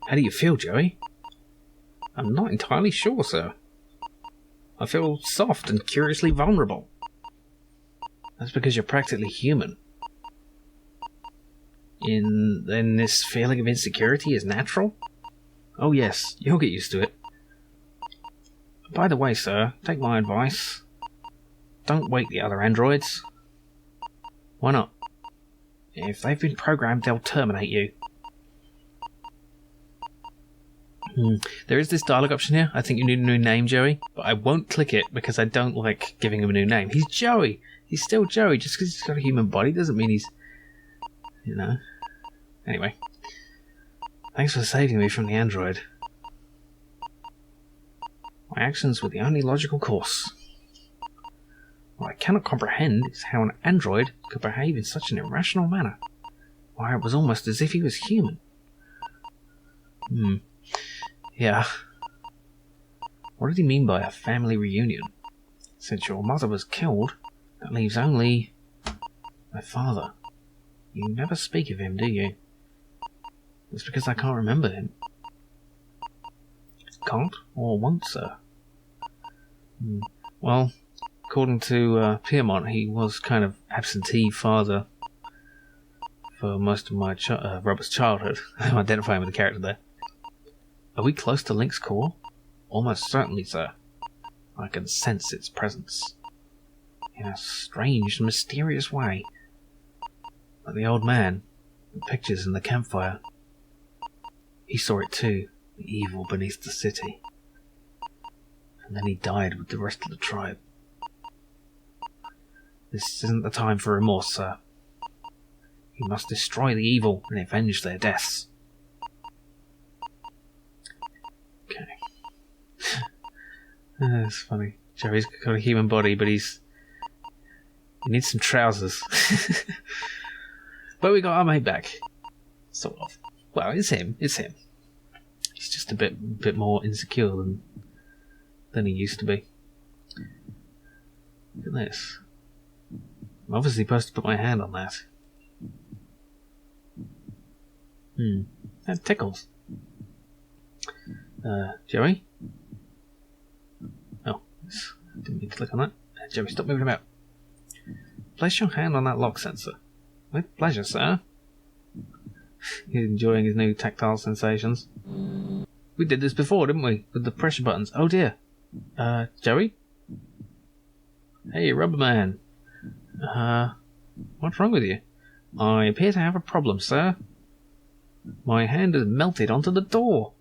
How do you feel, Joey? I'm not entirely sure, sir. I feel soft and curiously vulnerable. That's because you're practically human. Then this feeling of insecurity is natural? Oh yes, you'll get used to it. By the way, sir, take my advice. Don't wake the other androids. Why not? If they've been programmed, they'll terminate you. There is this dialogue option here. I think you need a new name, Joey. But I won't click it because I don't like giving him a new name. He's Joey. He's still Joey. Just because he's got a human body doesn't mean he's... You know. Anyway. Thanks for saving me from the android. My actions were the only logical course. What I cannot comprehend is how an android could behave in such an irrational manner. Why, it was almost as if he was human. Yeah. What did he mean by a family reunion? Since your mother was killed, that leaves only... my father. You never speak of him, do you? It's because I can't remember him. Can't or won't, sir? Well, according to Piermont, he was kind of absentee father for most of my Robert's childhood. I'm identifying with the character there. Are we close to Link's core? Almost certainly, sir. I can sense its presence. In a strange and mysterious way. Like the old man, the pictures in the campfire. He saw it too, the evil beneath the city. And then he died with the rest of the tribe. This isn't the time for remorse, sir. You must destroy the evil and avenge their deaths. Okay. That's funny. Joey's got a human body, but he needs some trousers. But we got our mate back. Sort of. Well, it's him. It's him. He's just a bit more insecure than he used to be. Look at this. I'm obviously supposed to put my hand on that. That tickles. Joey? Oh, didn't mean to click on that. Joey, stop moving about. Place your hand on that lock sensor. With pleasure, sir. He's enjoying his new tactile sensations. We did this before, didn't we? With the pressure buttons. Oh dear. Joey? Hey, Rubber Man. What's wrong with you? I appear to have a problem, sir. My hand has melted onto the door.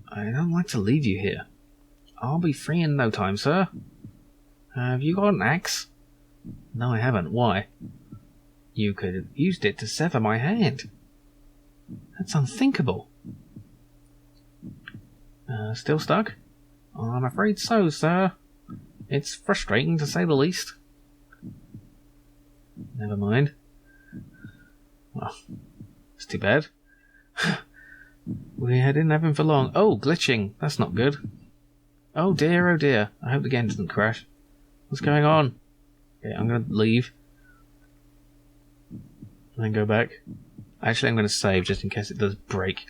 I don't like to leave you here. I'll be free in no time, sir. Have you got an axe? No, I haven't. Why? You could have used it to sever my hand. That's unthinkable. Still stuck? I'm afraid so, sir. It's frustrating, to say the least. Never mind. Well, it's too bad. We didn't have him for long. Oh, glitching. That's not good. Oh dear, oh dear. I hope the game doesn't crash. What's going on? Okay, I'm going to leave. And then go back. Actually, I'm going to save just in case it does break.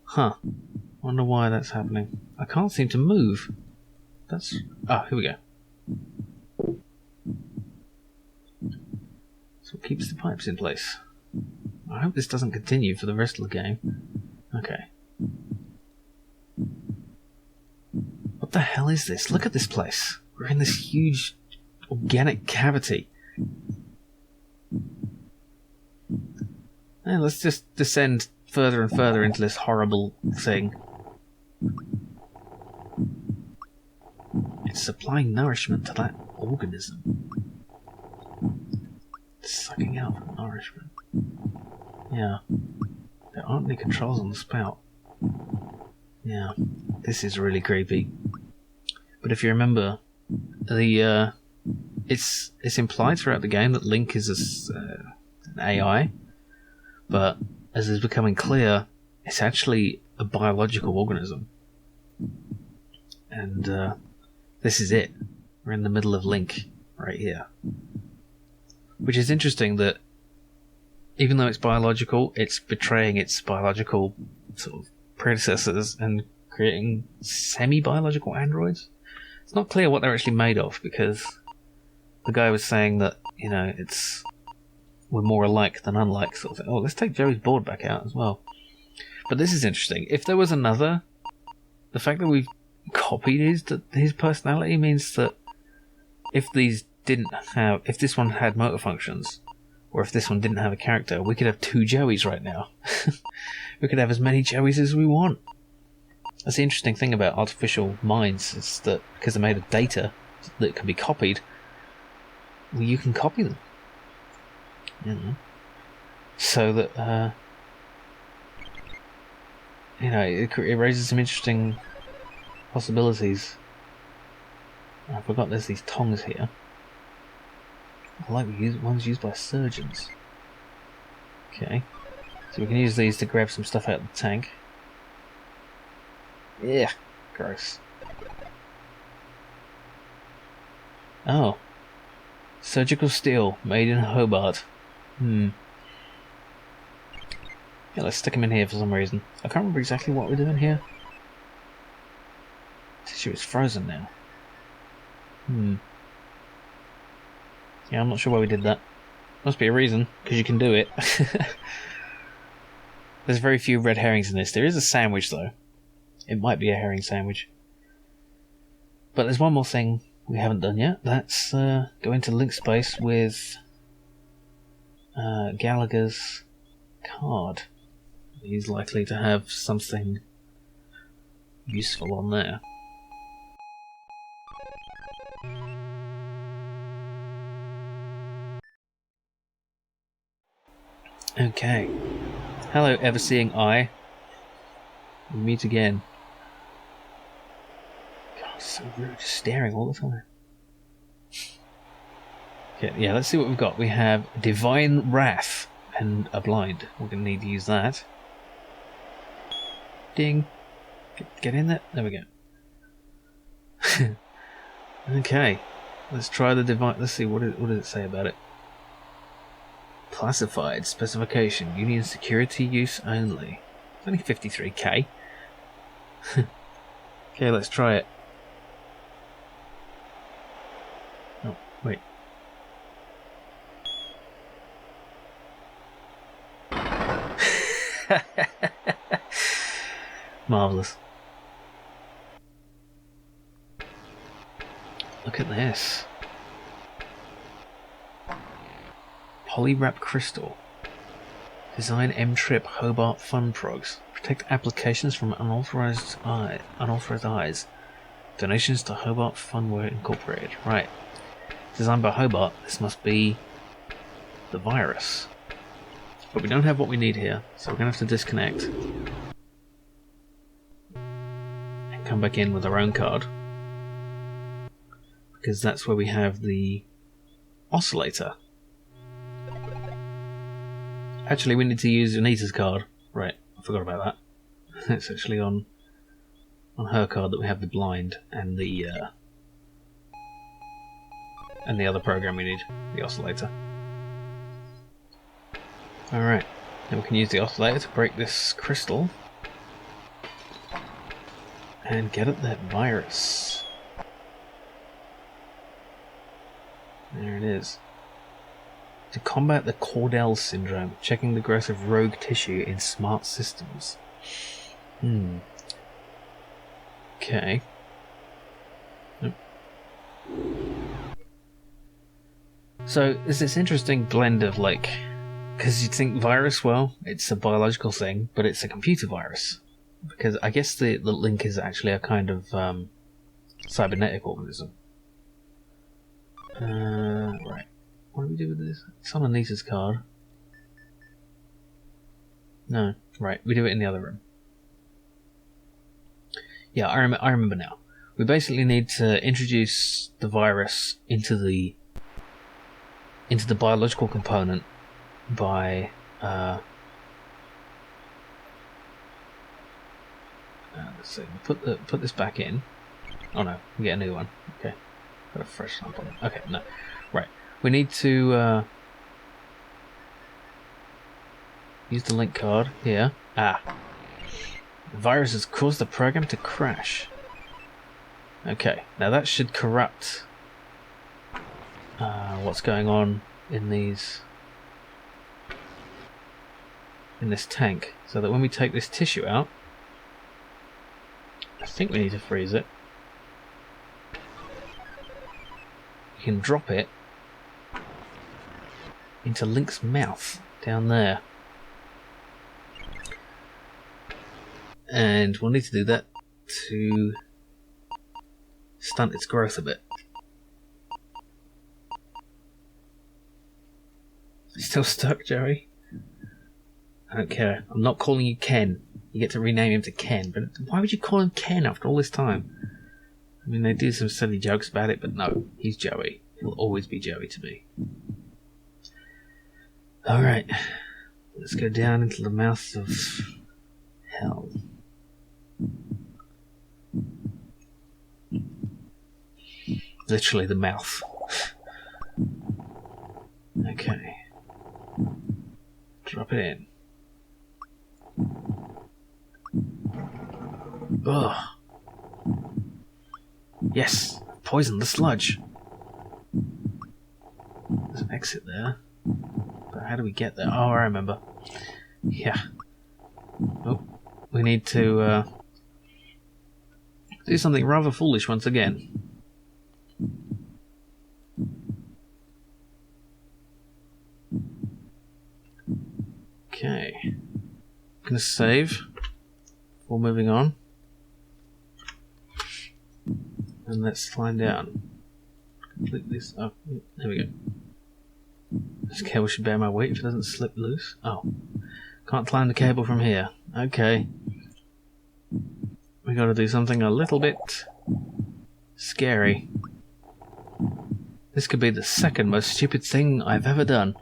Huh. Wonder why that's happening. I can't seem to move. That's... Ah, here we go. That's what keeps the pipes in place. I hope this doesn't continue for the rest of the game. Okay. What the hell is this? Look at this place. We're in this huge organic cavity. And let's just descend further and further into this horrible thing. It's supplying nourishment to that organism. It's sucking out nourishment. Yeah. There aren't any controls on the spout. Yeah. This is really creepy. But if you remember, it's implied throughout the game that Link is an AI, but as is becoming clear, it's actually a biological organism. And this is it. We're in the middle of Link. right here. Which is interesting that even though it's biological, it's betraying its biological sort of predecessors and creating semi-biological androids. It's not clear what they're actually made of, because the guy was saying that, you know, we're more alike than unlike sort of thing. Oh, let's take Joey's board back out as well. But this is interesting. If there was another, the fact that we've copied his personality means that if this one had motor functions, or if this one didn't have a character, we could have 2 Joeys right now. We could have as many Joeys as we want. That's the interesting thing about artificial minds, is that because they're made of data that can be copied, well, you can copy them. You know? So that, you know, it raises some interesting possibilities. I forgot there's these tongs here. I like ones used by surgeons. Okay. So we can use these to grab some stuff out of the tank. Yeah, gross. Oh. Surgical steel, made in Hobart. Yeah, let's stick him in here for some reason. I can't remember exactly what we're doing here. Tissue is frozen now. Yeah, I'm not sure why we did that. Must be a reason, because you can do it. There's very few red herrings in this. There is a sandwich, though. It might be a herring sandwich. But there's one more thing we haven't done yet. That's go into link space with Gallagher's card. He's likely to have something useful on there. Okay. Hello, ever-seeing eye. We meet again. God, so rude, just staring all the time. Okay, yeah, let's see what we've got. We have Divine Wrath and a blind. We're going to need to use that. Ding. Get in there. There we go. Okay. Let's try the divine. Let's see, what does it say about it? Classified. Specification. Union security use only. It's only 53k. Okay, let's try it. Oh, wait. Marvellous. Look at this. Polywrap crystal. Design M-Trip Hobart Fun Progs. Protect applications from unauthorized eyes. Donations to Hobart Funware Incorporated. Right. Designed by Hobart. This must be the virus. But we don't have what we need here, so we're going to have to disconnect. And come back in with our own card. Because that's where we have the oscillator. Actually, we need to use Anita's card. Right, I forgot about that. It's actually on her card that we have the blind and the other program we need, the oscillator. Alright, now we can use the oscillator to break this crystal and get at that virus. There it is. To combat the Cordell syndrome, checking the growth of rogue tissue in smart systems. Okay. Nope. So there's this interesting blend of like, because you'd think virus, well, it's a biological thing, but it's a computer virus. Because I guess the link is actually a kind of cybernetic organism. Right. What do we do with this? It's on Anita's card. No. Right, we do it in the other room. Yeah, I remember now. We basically need to introduce the virus into the biological component by let's see. Put this back in. Oh no, we get a new one. Okay. Got a fresh sample. Okay, no. Right. We need to use the link card here. Ah. The virus has caused the program to crash. Okay, now that should corrupt what's going on in this tank, so that when we take this tissue out, I think we need to freeze it. You can drop it into Link's mouth down there, and we'll need to do that to stunt its growth a bit. Still stuck, Joey? I don't care. I'm not calling you Ken. You get to rename him to Ken, but why would you call him Ken after all this time? I mean, they do some silly jokes about it, but no, he's Joey. He'll always be Joey to me. Alright, let's go down into the mouth of hell. Literally the mouth. Okay. Drop it in. Ugh. Yes, poison the sludge. There's an exit there. But how do we get there? Oh, I remember. Yeah. Oh, we need to do something rather foolish once again. Okay. I'm gonna save before moving on. And let's climb down. Complete this up. There we go. This cable should bear my weight if it doesn't slip loose. Oh. Can't climb the cable from here. Okay. We gotta do something a little bit scary. This could be the second most stupid thing I've ever done.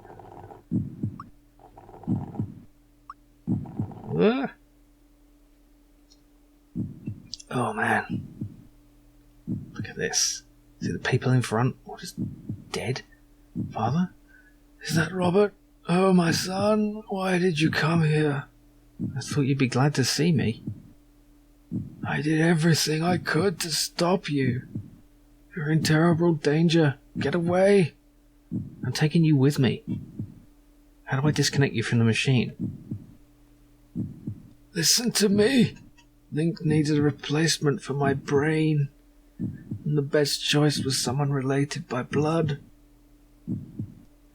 Oh man. Look at this. See the people in front? All just dead? Father? Is that Robert? Oh, my son, why did you come here? I thought you'd be glad to see me. I did everything I could to stop you. You're in terrible danger. Get away. I'm taking you with me. How do I disconnect you from the machine? Listen to me. Link needed a replacement for my brain, and the best choice was someone related by blood.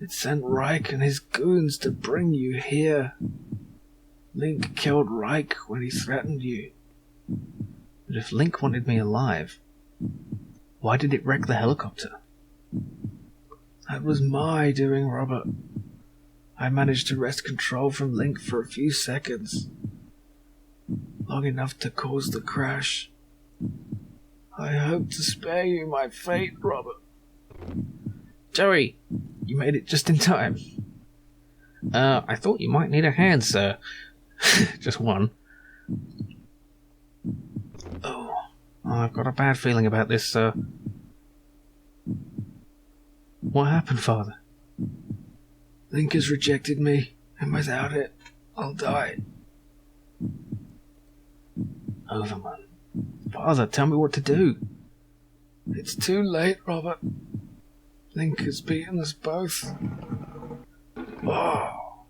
It sent Reich and his goons to bring you here. Link killed Reich when he threatened you. But if Link wanted me alive, why did it wreck the helicopter? That was my doing, Robert. I managed to wrest control from Link for a few seconds. Long enough to cause the crash. I hope to spare you my fate, Robert. Joey, you made it just in time. I thought you might need a hand, sir. Just one. Oh, I've got a bad feeling about this, sir. What happened, Father? Link has rejected me, and without it, I'll die. Overman. Father, tell me what to do. It's too late, Robert. Link has beaten us both. Oh.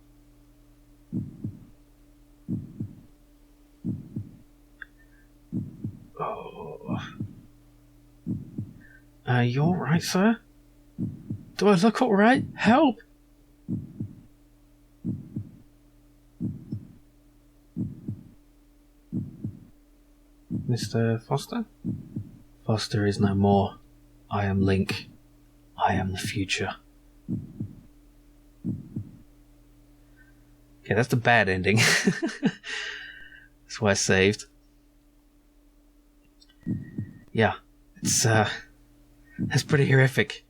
Oh. You alright, sir? Do I look alright? Help! Mr. Foster? Foster is no more. I am Link. I am the future. Okay, that's the bad ending. That's why I saved. Yeah, that's pretty horrific.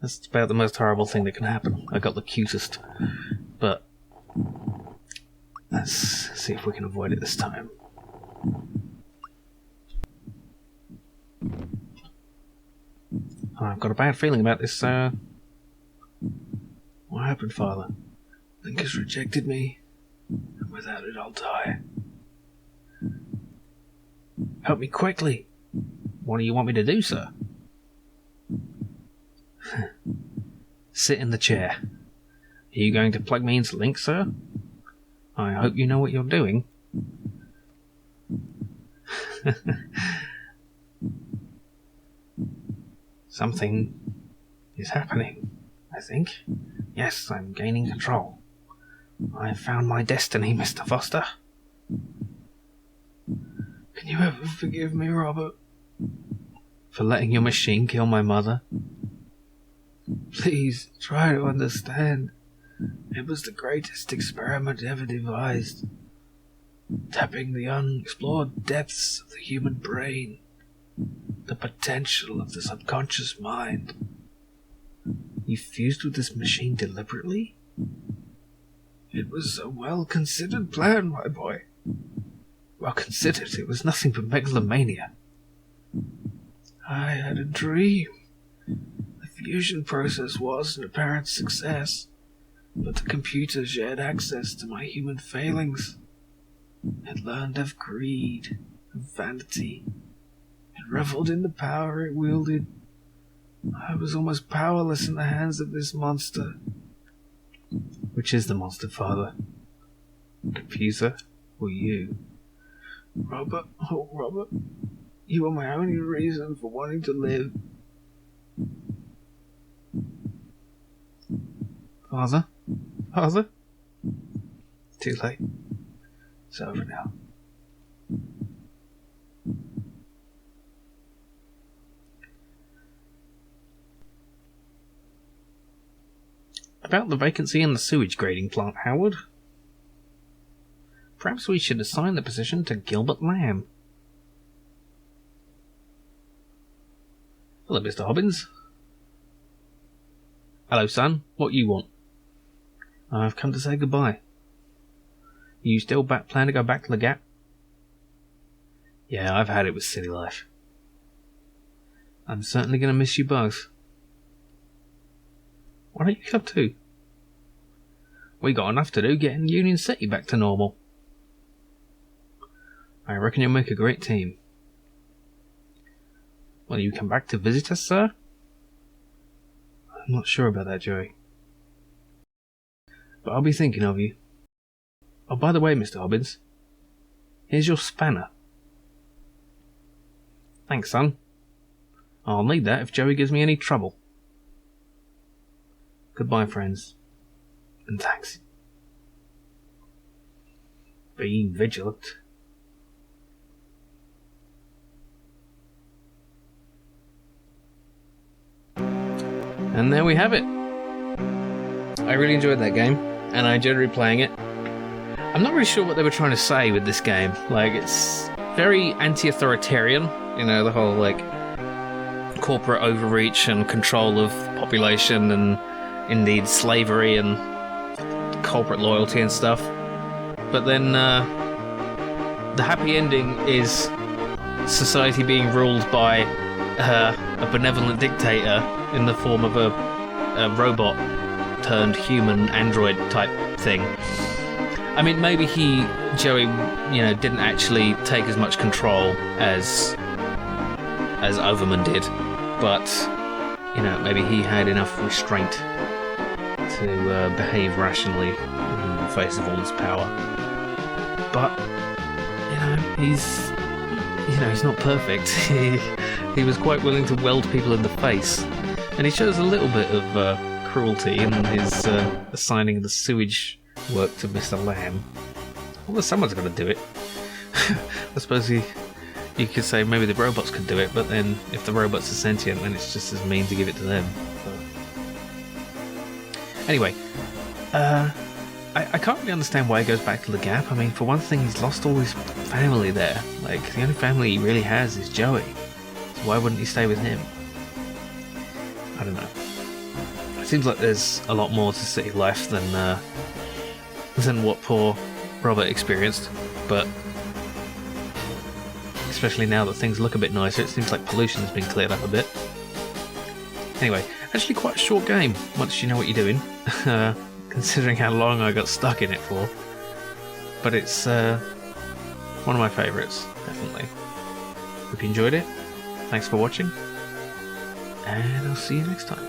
That's about the most horrible thing that can happen. I got the cutest. But let's see if we can avoid it this time. I've got a bad feeling about this, sir. What happened, Father? Link has rejected me, and without it I'll die. Help me quickly. What do you want me to do, sir? Sit in the chair. Are you going to plug me into Link, sir? I hope you know what you're doing. Something is happening, I think. Yes, I'm gaining control. I have found my destiny, Mr. Foster. Can you ever forgive me, Robert? For letting your machine kill my mother? Please, try to understand. It was the greatest experiment ever devised. Tapping the unexplored depths of the human brain. The potential of the subconscious mind. You fused with this machine deliberately? It was a well-considered plan, my boy. Well considered, it was nothing but megalomania. I had a dream. The fusion process was an apparent success, but the computer shared access to my human failings. It learned of greed, of vanity. It reveled in the power it wielded. I was almost powerless in the hands of this monster. Which is the monster, Father? Computer or you? Robert, oh Robert, you are my only reason for wanting to live. Father? Father? Too late. It's over now. About the vacancy in the sewage grading plant, Howard. Perhaps we should assign the position to Gilbert Lamb. Hello, Mr. Hobbins. Hello, son. What you want? I've come to say goodbye. You still plan to go back to the Gap? Yeah, I've had it with city life. I'm certainly going to miss you both. What don't you come to? We got enough to do getting Union City back to normal. I reckon you'll make a great team. Will you come back to visit us, sir? I'm not sure about that, Joey. But I'll be thinking of you. Oh, by the way, Mr. Hobbins, here's your spanner. Thanks, son. I'll need that if Joey gives me any trouble. Goodbye, friends. And thanks. Be vigilant. And there we have it. I really enjoyed that game, and I enjoyed replaying it. I'm not really sure what they were trying to say with this game. Like, it's very anti-authoritarian, you know, the whole, like, corporate overreach and control of population and, indeed, slavery and corporate loyalty and stuff. But then, the happy ending is society being ruled by a benevolent dictator in the form of a robot turned human android type thing. I mean, maybe Joey, you know, didn't actually take as much control as Overman did, but you know, maybe he had enough restraint to behave rationally in the face of all this power. But you know, he's not perfect. He was quite willing to weld people in the face, and he shows a little bit of cruelty in his assigning the sewage work to Mr. Lamb. Well, someone's got to do it. I suppose you could say maybe the robots could do it, but then if the robots are sentient, then it's just as mean to give it to them. But anyway, I can't really understand why he goes back to the Gap. I mean, for one thing, he's lost all his family there. Like, the only family he really has is Joey. So why wouldn't he stay with him? I don't know. It seems like there's a lot more to city life than what poor Robert experienced, but especially now that things look a bit nicer, it seems like pollution has been cleared up a bit. Anyway, actually quite a short game once you know what you're doing, considering how long I got stuck in it for. But it's one of my favourites, definitely. Hope you enjoyed it. Thanks for watching, and I'll see you next time.